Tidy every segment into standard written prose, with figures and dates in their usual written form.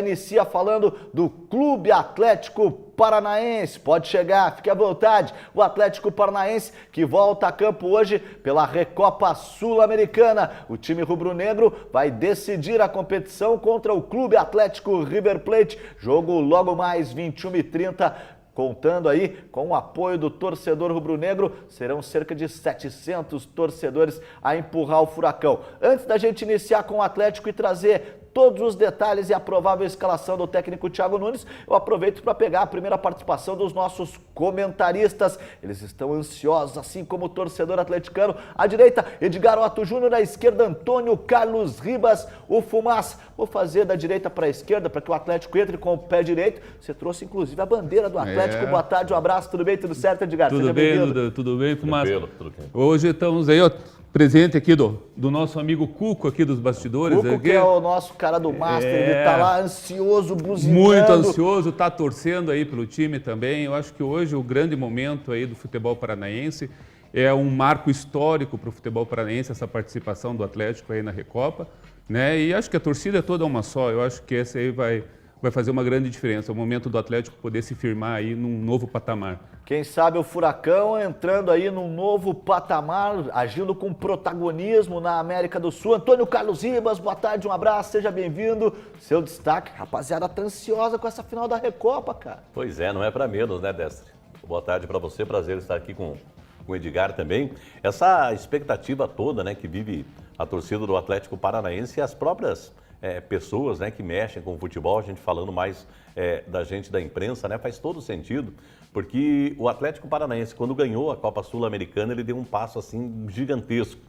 Inicia falando do Clube Atlético Paranaense. Pode chegar, fique à vontade. O Atlético Paranaense que volta a campo hoje pela Recopa Sul-Americana. O time rubro-negro vai decidir a competição contra o Clube Atlético River Plate. Jogo logo mais 21h30. Contando aí com o apoio do torcedor rubro-negro, serão cerca de 700 torcedores a empurrar o Furacão. Antes da gente iniciar com o Atlético e trazer todos os detalhes e a provável escalação do técnico Thiago Nunes, eu aproveito para pegar a primeira participação dos nossos comentaristas. Eles estão ansiosos, assim como o torcedor atleticano. À direita, Edgar Otto Júnior, à esquerda, Antônio Carlos Ribas, o Fumaça. Vou fazer da direita para a esquerda, para que o Atlético entre com o pé direito. Você trouxe, inclusive, a bandeira do Atlético. Boa tarde, um abraço, tudo bem, tudo certo, Edgar? Tudo bem, Duda, tudo bem, Fumaça? Tudo bem. Hoje estamos aí, ó, presente aqui do nosso amigo Cuco aqui dos bastidores. Cuco, que é o nosso cara do Master, ele tá lá ansioso, buzinando. Muito ansioso, tá torcendo aí pelo time também. Eu acho que hoje o grande momento aí do futebol paranaense é um marco histórico para o futebol paranaense, essa participação do Atlético aí na Recopa, né? E acho que a torcida é toda uma só, eu acho que esse aí vai fazer uma grande diferença, o momento do Atlético poder se firmar aí num novo patamar. Quem sabe o Furacão entrando aí num novo patamar, agindo com protagonismo na América do Sul. Antônio Carlos Ribas, boa tarde, um abraço, seja bem-vindo. Seu destaque, rapaziada, tá ansiosa com essa final da Recopa, cara. Pois é, não é para menos, né, Destre? Boa tarde para você, prazer estar aqui com o Edgar também. Essa expectativa toda, né, que vive a torcida do Atlético Paranaense e as próprias pessoas, né, que mexem com o futebol, a gente falando mais da gente da imprensa, né, faz todo sentido, porque o Atlético Paranaense, quando ganhou a Copa Sul-Americana, ele deu um passo assim gigantesco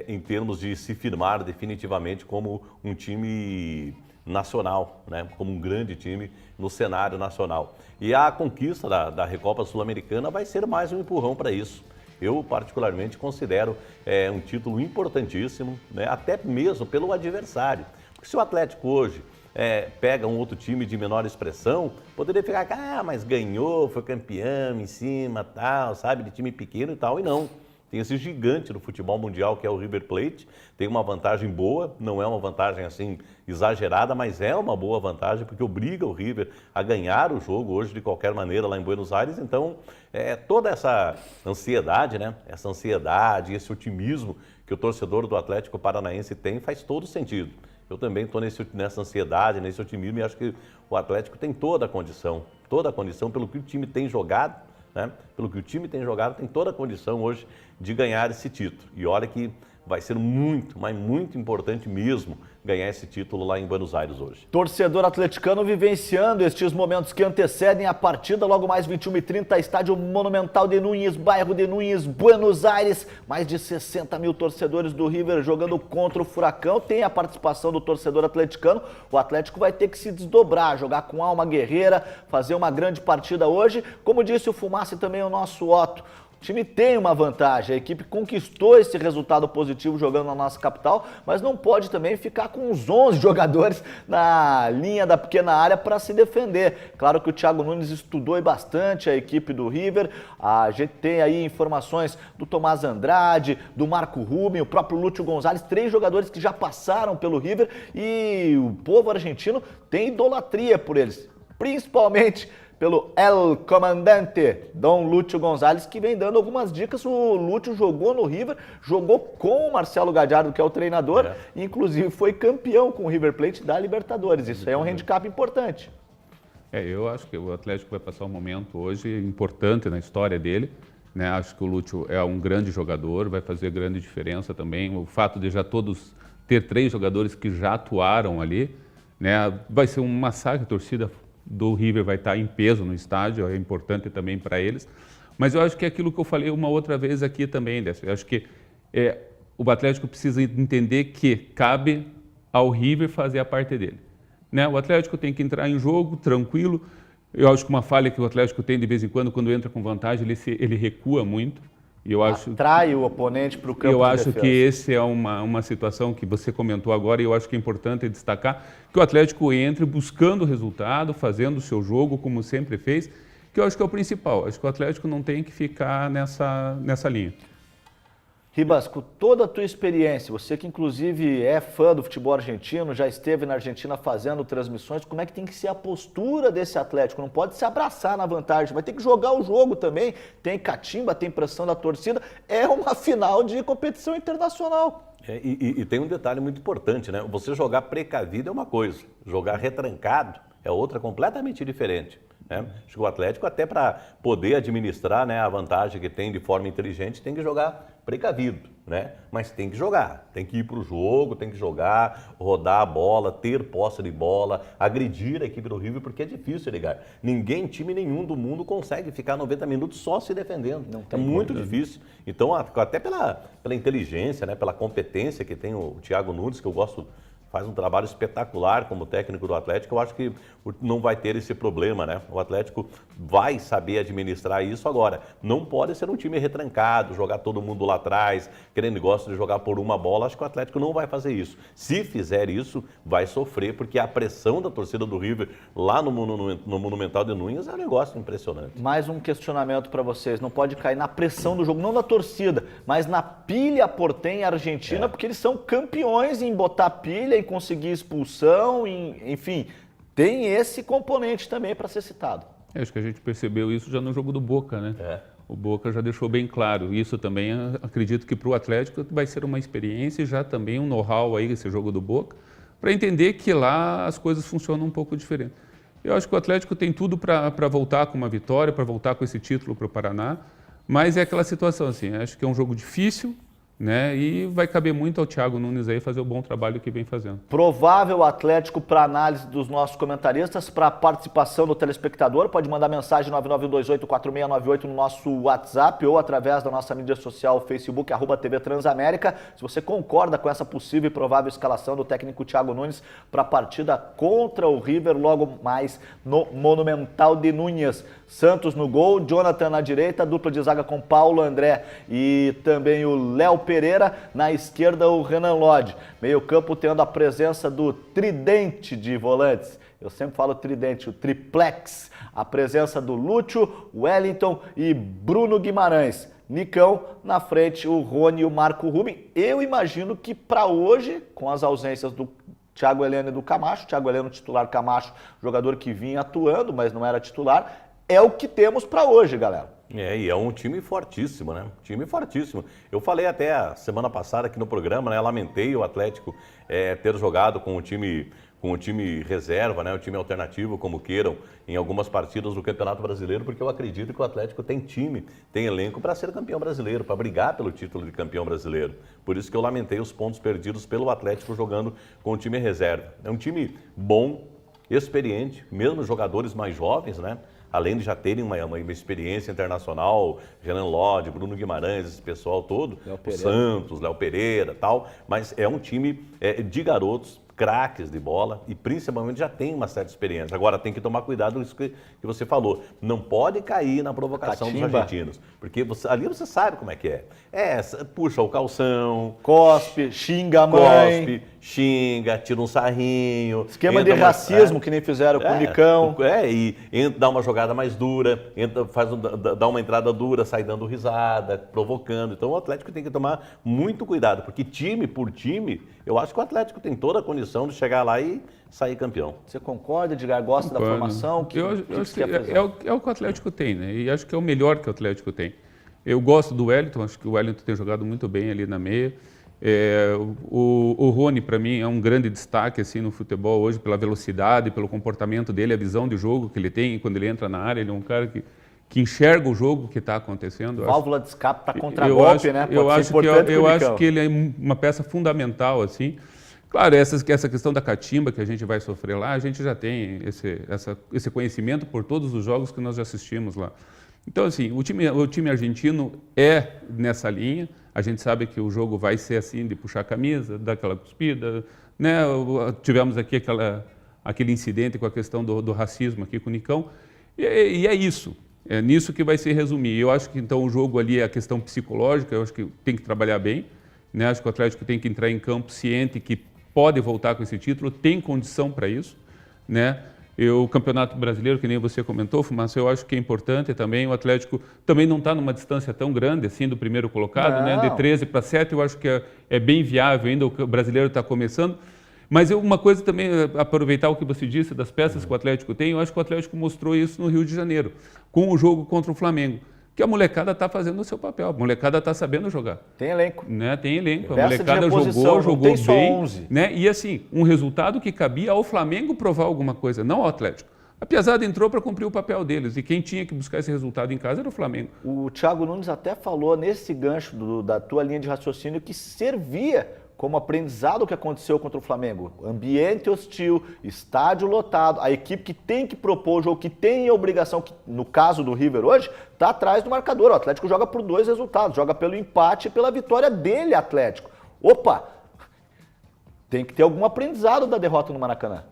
em termos de se firmar definitivamente como um time nacional, né, como um grande time no cenário nacional. E a conquista da Recopa Sul-Americana vai ser mais um empurrão para isso. Eu, particularmente, considero um título importantíssimo, né, até mesmo pelo adversário. Porque se o Atlético hoje pega um outro time de menor expressão, poderia ficar, mas ganhou, foi campeão em cima, tal, sabe, de time pequeno e tal, e não. Tem esse gigante do futebol mundial que é o River Plate, tem uma vantagem boa, não é uma vantagem assim exagerada, mas é uma boa vantagem porque obriga o River a ganhar o jogo hoje de qualquer maneira lá em Buenos Aires. Então, toda essa ansiedade, né? Essa ansiedade, esse otimismo que o torcedor do Atlético Paranaense tem faz todo sentido. Eu também estou nessa ansiedade, nesse otimismo e acho que o Atlético tem toda a condição pelo que o time tem jogado, né? Pelo que o time tem jogado, tem toda a condição hoje de ganhar esse título. E olha que vai ser muito, mas muito importante mesmo ganhar esse título lá em Buenos Aires hoje. Torcedor atleticano vivenciando estes momentos que antecedem a partida, logo mais 21h30, estádio Monumental de Núñez, bairro de Núñez, Buenos Aires. Mais de 60 mil torcedores do River jogando contra o Furacão. Tem a participação do torcedor atleticano. O Atlético vai ter que se desdobrar, jogar com alma guerreira, fazer uma grande partida hoje. Como disse o Fumaça e também o nosso Otto, o time tem uma vantagem, a equipe conquistou esse resultado positivo jogando na nossa capital, mas não pode também ficar com os 11 jogadores na linha da pequena área para se defender. Claro que o Thiago Nunes estudou bastante a equipe do River, a gente tem aí informações do Tomás Andrade, do Marco Rubem, o próprio Lúcio Gonzalez, 3 jogadores que já passaram pelo River e o povo argentino tem idolatria por eles, principalmente pelo El Comandante, Dom Lúcio Gonzalez, que vem dando algumas dicas. O Lúcio jogou no River, jogou com o Marcelo Gallardo, que é o treinador, e inclusive foi campeão com o River Plate da Libertadores. Isso é um handicap importante. Eu acho que o Atlético vai passar um momento hoje importante na história dele, né? Acho que o Lúcio é um grande jogador, vai fazer grande diferença também. O fato de já todos ter 3 jogadores que já atuaram ali, né? Vai ser um massacre, a torcida do River vai estar em peso no estádio, é importante também para eles. Mas eu acho que é aquilo que eu falei uma outra vez aqui também, Décio. Eu acho que o Atlético precisa entender que cabe ao River fazer a parte dele, né? O Atlético tem que entrar em jogo tranquilo. Eu acho que uma falha que o Atlético tem de vez em quando entra com vantagem, ele recua muito. E eu acho, atrai o oponente para o campo de defesa. Eu acho que essa é uma situação que você comentou agora e eu acho que é importante destacar que o Atlético entre buscando o resultado, fazendo o seu jogo como sempre fez, que eu acho que é o principal. Acho que o Atlético não tem que ficar nessa linha. Ribas, com toda a tua experiência, você que inclusive é fã do futebol argentino, já esteve na Argentina fazendo transmissões, como é que tem que ser a postura desse Atlético? Não pode se abraçar na vantagem, vai ter que jogar o jogo também, tem catimba, tem pressão da torcida, é uma final de competição internacional. E tem um detalhe muito importante, né? Você jogar precavido é uma coisa, jogar retrancado é outra completamente diferente. Né? Acho que o Atlético, até para poder administrar, né, a vantagem que tem de forma inteligente, tem que jogar precavido, né? Mas tem que jogar, tem que ir para o jogo, tem que jogar, rodar a bola, ter posse de bola, agredir a equipe do River, porque é difícil, Edgar. Time nenhum do mundo consegue ficar 90 minutos só se defendendo. É muito difícil. Então, até pela inteligência, né, pela competência que tem o Thiago Nunes, que eu gosto, faz um trabalho espetacular como técnico do Atlético, eu acho que não vai ter esse problema, né? O Atlético vai saber administrar isso agora. Não pode ser um time retrancado, jogar todo mundo lá atrás, querendo gosta de jogar por uma bola. Acho que o Atlético não vai fazer isso. Se fizer isso, vai sofrer, porque a pressão da torcida do River lá no Monumental de Núñez é um negócio impressionante. Mais um questionamento para vocês, não pode cair na pressão do jogo, não da torcida, mas na pilha portenha argentina, porque eles são campeões em botar pilha, em conseguir expulsão, enfim, tem esse componente também para ser citado. Acho que a gente percebeu isso já no jogo do Boca, né? O Boca já deixou bem claro. Isso também, acredito que para o Atlético vai ser uma experiência e já também um know-how aí, esse jogo do Boca, para entender que lá as coisas funcionam um pouco diferente. Eu acho que o Atlético tem tudo para voltar com uma vitória, para voltar com esse título para o Paraná, mas é aquela situação assim, acho que é um jogo difícil, né? E vai caber muito ao Thiago Nunes aí fazer o bom trabalho que vem fazendo. Provável Atlético para análise dos nossos comentaristas, para participação do telespectador, pode mandar mensagem 991284698 no nosso WhatsApp ou através da nossa mídia social Facebook, @TV Transamérica. Se você concorda com essa possível e provável escalação do técnico Thiago Nunes para a partida contra o River, logo mais no Monumental de Núñez. Santos no gol, Jonathan na direita, dupla de zaga com Paulo André e também o Léo Pereira, na esquerda o Renan Lodge. Meio campo tendo a presença do tridente de volantes. Eu sempre falo tridente, o triplex. A presença do Lúcio, Wellington e Bruno Guimarães. Nicão, na frente o Rony e o Marco Ruben. Eu imagino que para hoje, com as ausências do Thiago Heleno e do Camacho, Thiago Heleno titular, Camacho, jogador que vinha atuando, mas não era titular, é o que temos para hoje, galera. E é um time fortíssimo, né? Time fortíssimo. Eu falei até a semana passada aqui no programa, né? Lamentei o Atlético ter jogado com o time reserva, né? O time alternativo, como queiram, em algumas partidas do Campeonato Brasileiro, porque eu acredito que o Atlético tem time, tem elenco para ser campeão brasileiro, para brigar pelo título de campeão brasileiro. Por isso que eu lamentei os pontos perdidos pelo Atlético jogando com o time reserva. É um time bom, experiente, mesmo jogadores mais jovens, né? Além de já terem uma experiência internacional, Renan Lodge, Bruno Guimarães, esse pessoal todo, o Santos, Léo Pereira, tal, mas é um time de garotos, craques de bola e principalmente já tem uma certa experiência. Agora tem que tomar cuidado com isso que você falou. Não pode cair na provocação dos argentinos, porque ali você sabe como é que é. Puxa o calção, cospe, xinga a mãe. Xinga, tira um sarrinho. Esquema de racismo que nem fizeram com o Nicão. E dá uma jogada mais dura, dá uma entrada dura, sai dando risada, provocando. Então o Atlético tem que tomar muito cuidado, porque time por time, eu acho que o Atlético tem toda a condição de chegar lá e sair campeão. Você concorda, Edgar? Gosta da formação? Eu acho que é o que o Atlético tem, né? E acho que é o melhor que o Atlético tem. Eu gosto do Wellington, acho que o Wellington tem jogado muito bem ali na meia. O Rony, para mim, é um grande destaque assim, no futebol hoje, pela velocidade, pelo comportamento dele, a visão de jogo que ele tem quando ele entra na área. Ele é um cara que enxerga o jogo que está acontecendo. Válvula de escape para contra-golpe, né? Eu acho que ele é uma peça fundamental, assim. Claro, essa questão da catimba que a gente vai sofrer lá, a gente já tem esse conhecimento por todos os jogos que nós já assistimos lá. Então, assim, o time argentino é nessa linha. A gente sabe que o jogo vai ser assim, de puxar a camisa, dar aquela cuspida, né? Tivemos aqui aquele incidente com a questão do racismo aqui com o Nicão. E é isso. É nisso que vai se resumir. Eu acho que, então, o jogo ali é a questão psicológica. Eu acho que tem que trabalhar bem, né? Acho que o Atlético tem que entrar em campo ciente que pode voltar com esse título, tem condição para isso, né? O Campeonato Brasileiro, que nem você comentou, Fumaça, eu acho que é importante também. O Atlético também não está numa distância tão grande assim do primeiro colocado, né? De 13 para 7, eu acho que é bem viável ainda, o brasileiro está começando. Mas uma coisa também, aproveitar o que você disse das peças que o Atlético tem, eu acho que o Atlético mostrou isso no Rio de Janeiro, com o jogo contra o Flamengo. Que a molecada está fazendo o seu papel, a molecada está sabendo jogar. Tem elenco. Né? Tem elenco, a Peça molecada jogou tem só bem. 11. Né? E assim, um resultado que cabia ao Flamengo provar alguma coisa, não ao Atlético. A Piazada entrou para cumprir o papel deles e quem tinha que buscar esse resultado em casa era o Flamengo. O Thiago Nunes até falou nesse gancho da tua linha de raciocínio que servia como aprendizado o que aconteceu contra o Flamengo. Ambiente hostil, estádio lotado, a equipe que tem que propor o jogo, que tem a obrigação, que no caso do River hoje, está atrás do marcador. O Atlético joga por 2 resultados, joga pelo empate e pela vitória dele, Atlético. Opa! Tem que ter algum aprendizado da derrota no Maracanã.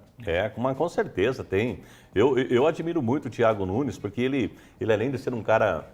Com certeza tem. Eu admiro muito o Thiago Nunes, porque ele além de ser um cara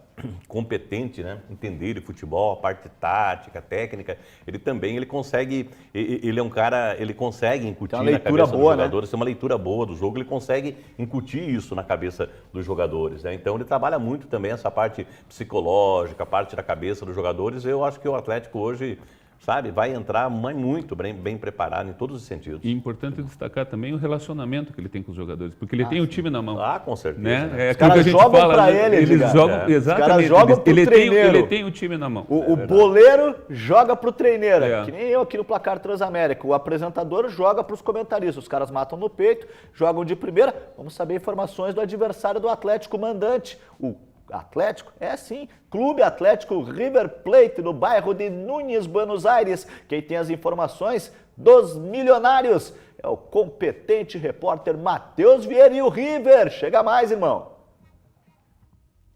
competente, né, entender de futebol, a parte tática, técnica, ele consegue, ele é um cara, ele consegue incutir na cabeça dos jogadores, tem uma leitura boa do jogo, ele consegue incutir isso na cabeça dos jogadores, né? Então ele trabalha muito também essa parte psicológica, a parte da cabeça dos jogadores. Eu acho que o Atlético hoje, sabe, vai entrar muito bem preparado em todos os sentidos. E é importante destacar também o relacionamento que ele tem com os jogadores, porque ele tem o time na mão. Com certeza. Né? Os caras jogam para ele, eles jogam, exatamente. Os caras jogam pro treineiro. Ele tem o time na mão. O boleiro joga pro treineiro, que nem eu aqui no Placar Transamérica. O apresentador joga pros comentaristas. Os caras matam no peito, jogam de primeira. Vamos saber informações do adversário do Atlético mandante, o Atlético? É sim, Clube Atlético River Plate, no bairro de Núñez, Buenos Aires. Quem tem as informações dos milionários é o competente repórter Matheus Vieira. E o River, chega mais, irmão.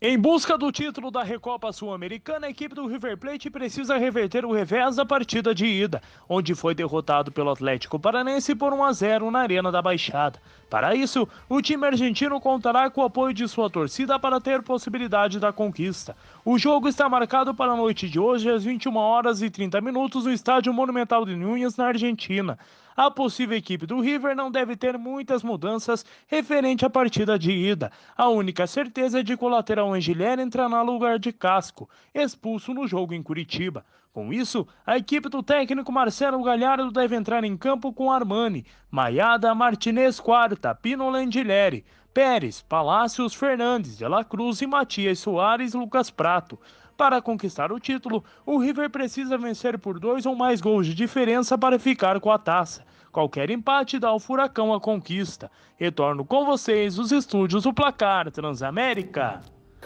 Em busca do título da Recopa Sul-Americana, a equipe do River Plate precisa reverter o revés da partida de ida, onde foi derrotado pelo Atlético Paranaense por 1-0 na Arena da Baixada. Para isso, o time argentino contará com o apoio de sua torcida para ter possibilidade da conquista. O jogo está marcado para a noite de hoje, às 21h30, no Estádio Monumental de Núñez, na Argentina. A possível equipe do River não deve ter muitas mudanças referente à partida de ida. A única certeza é de que o lateral Angileri entrará no lugar de Casco, expulso no jogo em Curitiba. Com isso, a equipe do técnico Marcelo Gallardo deve entrar em campo com Armani, Maiada, Martinez Quarta, Pino Angileri, Pérez, Palácios, Fernandes, De La Cruz e Matias Soares, Lucas Prato. Para conquistar o título, o River precisa vencer por 2 ou mais gols de diferença para ficar com a taça. Qualquer empate dá ao Furacão a conquista. Retorno com vocês os estúdios do Placar Transamérica.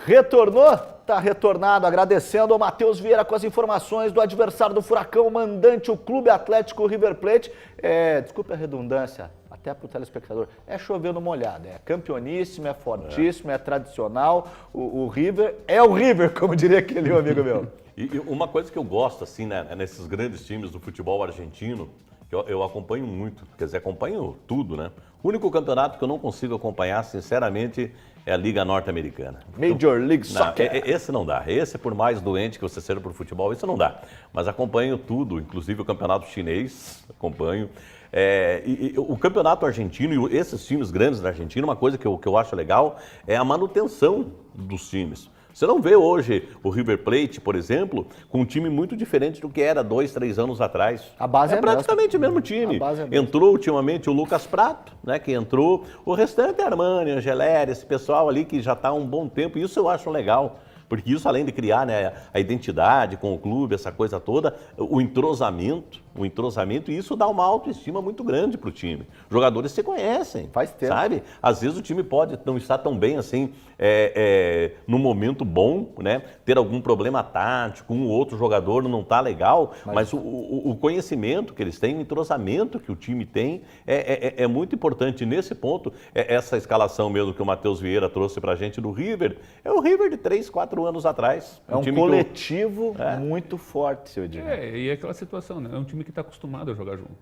Retornou? Tá retornado. Agradecendo ao Matheus Vieira com as informações do adversário do Furacão, mandante, o Clube Atlético River Plate. Desculpe a redundância, até para o telespectador, é chover no molhado. É campeoníssimo, é fortíssimo, é tradicional. O River é o River, como diria aquele amigo meu. E uma coisa que eu gosto, assim, né, nesses grandes times do futebol argentino, que eu acompanho muito, quer dizer, acompanho tudo, né? O único campeonato que eu não consigo acompanhar, sinceramente, é a Liga Norte-Americana. Major League Soccer. Esse não dá. Esse, por mais doente que você seja por futebol, isso não dá. Mas acompanho tudo, inclusive o campeonato chinês, acompanho. O campeonato argentino e esses times grandes da Argentina, uma coisa que eu acho legal é a manutenção dos times. Você não vê hoje o River Plate, por exemplo, com um time muito diferente do que era 2, 3 anos atrás. A base é praticamente o mesmo time. Entrou ultimamente o Lucas Prato, né, que entrou. O restante é Armani, Angeleri, esse pessoal ali que já está há um bom tempo. Isso eu acho legal. Porque isso, além de criar, né, a identidade com o clube, essa coisa toda, o entrosamento, e isso dá uma autoestima muito grande para o time. Os jogadores se conhecem, faz tempo, sabe? Às vezes o time pode não estar tão bem assim, num momento bom, né? Ter algum problema tático, um ou outro jogador não está legal, mas o conhecimento que eles têm, o entrosamento que o time tem, é muito importante nesse ponto. Essa escalação mesmo que o Matheus Vieira trouxe para a gente do River, é o River de 3, 4 anos atrás. É um coletivo muito forte, seu Edgar. E é aquela situação, né? É um time que está acostumado a jogar junto.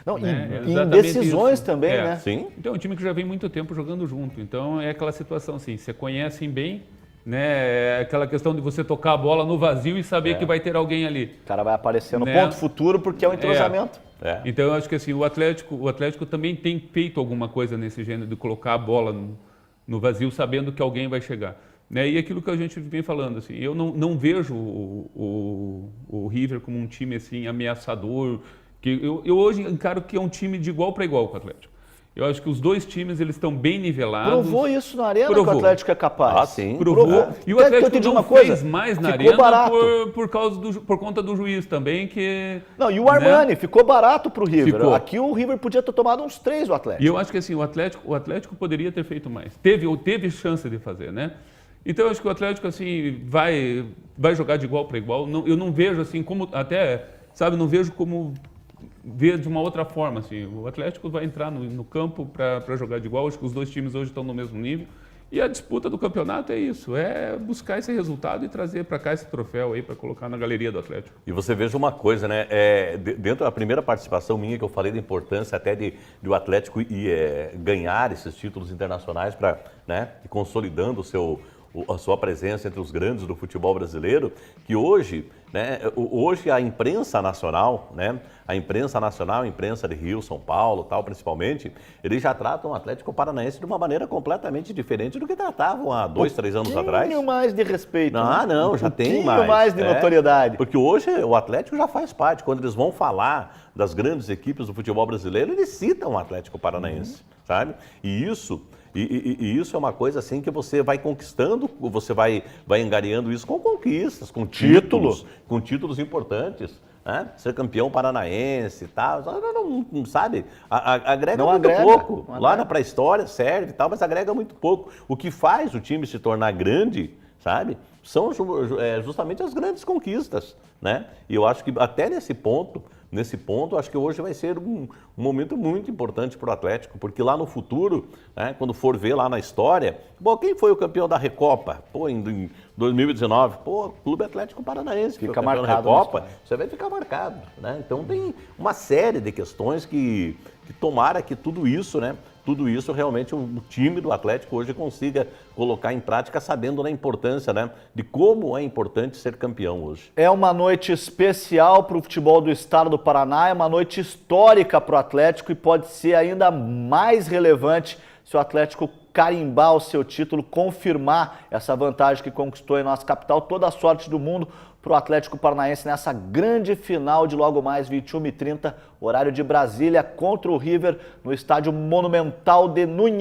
Não, em decisões também, né? Sim. Então é um time que já vem muito tempo jogando junto. Então é aquela situação assim, se conhecem bem né? Aquela questão de você tocar a bola no vazio e saber que vai ter alguém ali. O cara vai aparecer no Né? ponto futuro porque é um entrosamento. Então eu acho que assim, o Atlético também tem feito alguma coisa nesse gênero de colocar a bola no vazio sabendo que alguém vai chegar. Né? E aquilo que a gente vem falando, assim, eu não vejo o River como um time assim, ameaçador, que eu hoje encaro que é um time de igual para igual com o Atlético. Eu acho que os dois times eles estão bem nivelados. Provou isso na arena que o Atlético é capaz. Ah, sim. Provou. E o Atlético não fez mais na arena por conta do juiz também, que... Não, e o Armani ficou barato pro River. Ficou. Aqui o River podia ter tomado uns 3 do Atlético. E eu acho que assim, o Atlético poderia ter feito mais. Teve chance de fazer, né? Então eu acho que o Atlético assim vai jogar de igual para igual. Eu não vejo assim como até, sabe, não vejo como ver de uma outra forma assim. O Atlético vai entrar no campo para jogar de igual. Acho que os dois times hoje estão no mesmo nível. E a disputa do campeonato é isso, é buscar esse resultado e trazer para cá esse troféu aí para colocar na galeria do Atlético. E você veja uma coisa, né? Dentro da primeira participação minha que eu falei da importância até de o Atlético ganhar esses títulos internacionais para, né, consolidando a sua presença entre os grandes do futebol brasileiro, que hoje, né, hoje a imprensa nacional, né, a imprensa de Rio, São Paulo, tal, principalmente, eles já tratam o Atlético Paranaense de uma maneira completamente diferente do que tratavam há 2, 3 anos atrás. Um pouquinho mais de respeito. Não, já tem mais. Um pouquinho mais de notoriedade. Porque hoje o Atlético já faz parte. Quando eles vão falar das grandes equipes do futebol brasileiro, eles citam o Atlético Paranaense, sabe? E isso é uma coisa assim que você vai conquistando, você vai angariando isso com conquistas, com títulos importantes. Né? Ser campeão paranaense e tal, não sabe? Agrega muito pouco. Lá na pré-história serve e tal, mas agrega muito pouco. O que faz o time se tornar grande, sabe? São justamente as grandes conquistas, né? E eu acho que até nesse ponto, acho que hoje vai ser um momento muito importante para o Atlético, porque lá no futuro, né, quando for ver lá na história, quem foi o campeão da Recopa? Em 2019, Clube Atlético Paranaense, fica foi o campeão marcado da Recopa, você vai ficar marcado, né? Então tem uma série de questões que tomara que tudo isso, né? Tudo isso realmente o time do Atlético hoje consiga colocar em prática, sabendo da importância, né, de como é importante ser campeão hoje. É uma noite especial para o futebol do estado do Paraná, é uma noite histórica para o Atlético e pode ser ainda mais relevante se o Atlético carimbar o seu título, confirmar essa vantagem que conquistou em nossa capital. Toda a sorte do mundo para o Atlético Paranaense nessa grande final de logo mais 21h30, horário de Brasília, contra o River no estádio Monumental de Núñez.